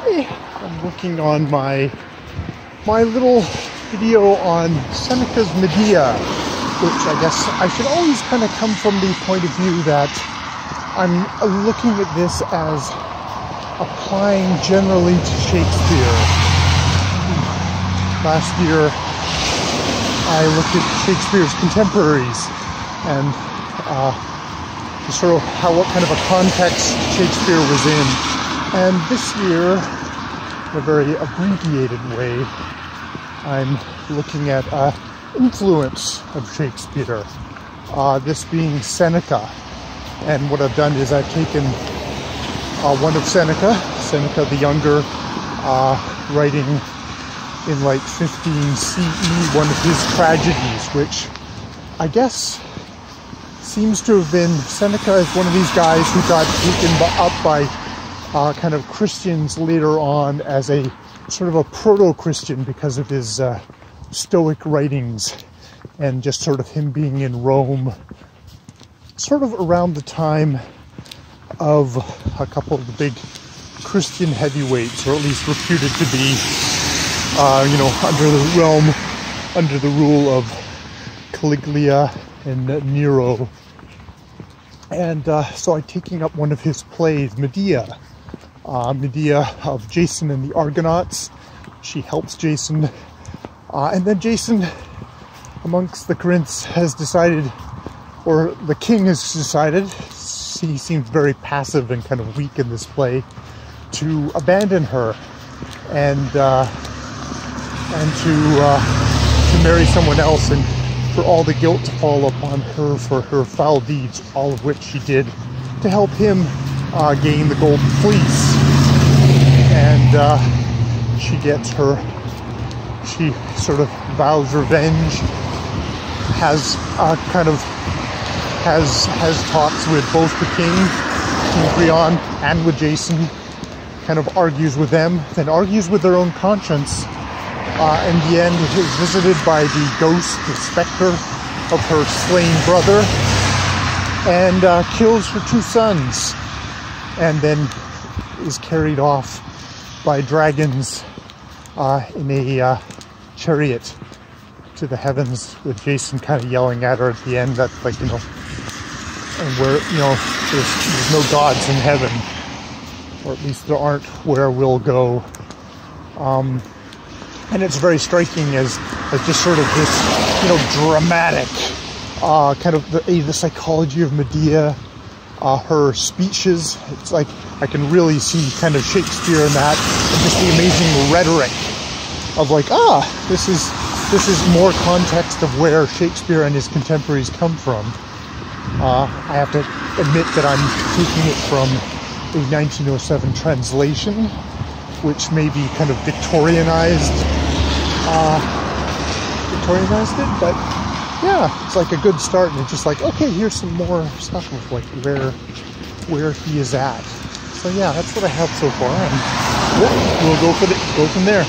Hey, I'm working on my little video on Seneca's Medea, which I guess I should always kind of come from the point of view that I'm looking at this as applying generally to Shakespeare. Last year, I looked at Shakespeare's contemporaries and sort of what kind of a context Shakespeare was in. And this year, in a very abbreviated way, I'm looking at influence of Shakespeare, this being Seneca. And what I've done is I've taken one of Seneca the Younger, writing in like 15 CE, one of his tragedies, which I guess seems to have been, Seneca is one of these guys who got taken up by kind of Christians later on as a sort of a proto-Christian because of his Stoic writings and just sort of him being in Rome sort of around the time of a couple of the big Christian heavyweights, or at least reputed to be, under the rule of Caligula and Nero. And so I'm taking up one of his plays, Medea. Medea of Jason and the Argonauts. She helps Jason. And then Jason, amongst the Corinths, has decided, or the king has decided, he seems very passive and kind of weak in this play, to abandon her and to marry someone else, and for all the guilt to fall upon her for her foul deeds, all of which she did to help him gain the golden fleece. And she sort of vows revenge, has talks with both the King Brion and with Jason, kind of argues with them, then argues with their own conscience. In the end, is visited by the ghost, the specter of her slain brother, and kills her two sons, and then is carried off by dragons in a chariot to the heavens, with Jason kind of yelling at her at the end that, like, and where, there's no gods in heaven, or at least there aren't where we'll go. And it's very striking as just sort of this, dramatic, kind of the psychology of Medea, her speeches. It's like I can really see kind of Shakespeare in that, and just the amazing rhetoric of like, this is more context of where Shakespeare and his contemporaries come from. I have to admit that I'm taking it from a 1907 translation, which may be kind of Victorianized it, but yeah, it's like a good start, and it's just like, okay, here's some more stuff of like where he is at. So yeah, that's what I have so far, and we'll go from there.